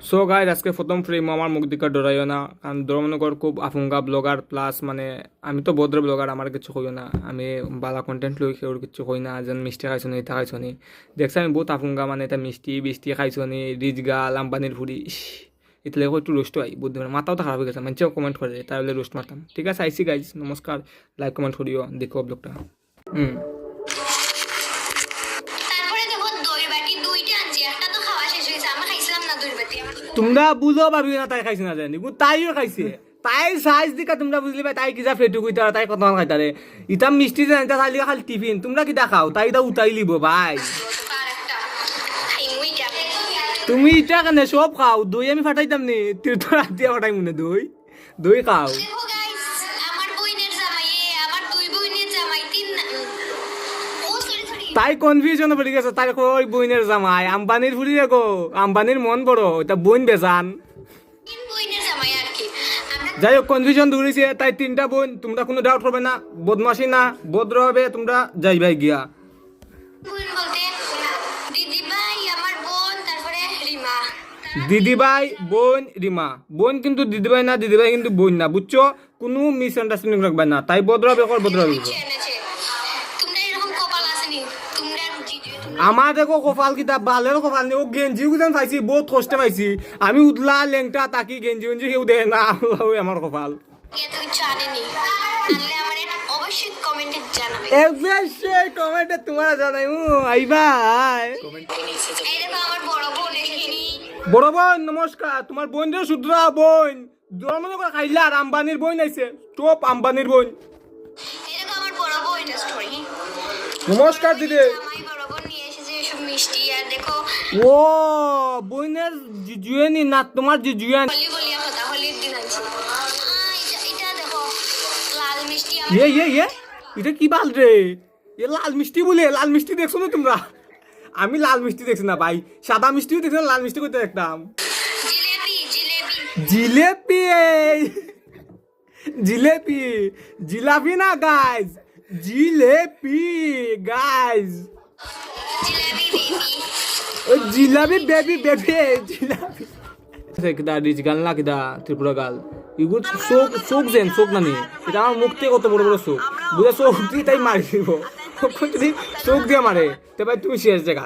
So guys আজকে প্রথম frame আমার মুখ দিকে ডরাইও না, কারণ ধর্মনগর খুব আফুঙ্গা ব্লগার প্লাস মানে আমি তো ভদ্র ব্লগার, আমার কিছু কইও না, আমি বালা কন্টেন্ট লই কেউ কিছু কই না। যেন মিষ্টি খাইছো নি ইটা খাইছো নি দেখছি আমি বহুত আফুঙ্গা, মানে এটা মিষ্টি বিষ্টি খাইছো নি রিচ গাল আম্বানির ফুড়ি এতলে একটু রোস্ট হয় বুঝতে পারে, মাথাও তো খারাপ হয়ে গেছে, মানুষেও কমেন্ট করে তাহলে রোস্ট মারতাম। ঠিক আছে আইসি গাইজ, নমস্কার, লাইক কমেন্ট করিও, দেখো ব্লগটা। তারপরে দেখো দই বাটি দুইটা আনছি, একটা তো খাওয়া শেষ হয়েছে, আমরা খাইছিলাম না দই বাটি। তোমরা বুঝো পাবি না তাই খাইছে না জানি, তাইও খাইছে, তাই সাইজ দিকা তোমরা বুঝলি ভাই, তাই কিজা ফেটু কইতা তাই কত খাইতারে ইটা মিষ্টি জানি তা খালি খালি টিফিন, তোমরা কিটা খাও তাই এটা উঠাই লিব ভাই। আর একটা খাইমু এটা। তুমি ইটা কেন সব খাও, দই আমি ফাটাইতাম নি, তুই তো রাতে ফাটাই মনে দই দই খাও। দেখো গাইস, আমার বইনের জামাই, আমার দুই বইনের জামাই ও সরি সরি তাই কনফিউশন পড়ে গেছে, তাই কই বইনের জামাই আম্বানির ফুরি রেখো, আম্বানির মন বড়, এটা বইন বেজান। তিন বইনের জামাই আর কি আমরা। যাই হোক কনফিউশন দূরেছে, তাই তিনটা বোন, তোমরা কোনো ডাউট হবে না, বদমাসি না ভদ্র হবে, তোমরা যাই ভাই গিয়া। বোন বলতে দিদি ভাই, আমার বোন, তারপরে রিমা। দিদিভাই বোন রিমা, বোন কিন্তু দিদিভাই না, দিদিভাই কিন্তু বোন না, বুঝছো? কোনো মিস আন্ডারস্ট্যান্ডিং রাখবে না, তাই ভদ্র হবে ভদ্র হবে। এনেছে তোমরা এরকম কপাল আসেনি তোমরা আমার দেখো কপাল কিতাব বালের কপাল নেই, ও গেঞ্জি গুদান পাইছি বহুত কষ্টে পাইছি, আমি উতলা লেংটা তাকি গেঞ্জি গেঞ্জি কেউ দেয় না, আল্লাহ আমার কপাল। এত কিছু আনেনি, আনলে আমার অবশ্যই কমেন্টে জানাবে। অবশ্যই কমেন্টে তোমরা জানাই আই ভাই। এই দেখো আমার বড় বোন এসেছে। বড় বোন নমস্কার, তোমার বোন যে শুদ্রা বোন জন্ম করে খাইলা, আর আম্বানির বোন আইছে, টপ আম্বানির বোন। এই দেখো আমার বড় বোন স্টোরি। নমস্কার দিদি। আমার বড় বোন নিয়ে এসেছে এসব মিষ্টি, আর দেখো ও বোনের জিজুয়ানি না, তোমার জিজুয়ান। হলি বলিয়া কথা, হোলির দিন আছে। এটা দেখো লাল মিষ্টি আমার। এটা কি বাল রে, এ লাল মিষ্টি বলে, লাল মিষ্টি দেখছো না তোমরা? আমি লাল মিষ্টি দেখছি না ভাই, সাদা মিষ্টিও দেখছি না, লাল মিষ্টি করতে দেখতাম। জিলেবি জিলেবি জিলেপি জিলেপি জিলাপি না guys, jalebi guys, jalebi baby. Oh jalebi baby baby jalebi কিদা রিচ গাল না কিদা ত্রিপুরা গাল, এগুলো চোখ চোখ যেন চোখ না নিয়ে, এটা আমার মুখতে কত বড় বড় চোখ, বুঝে চোখ দিয়ে তাই মারি দিব, যদি চোখ দিয়ে মারে তো ভাই তুমি শেষ জায়গা।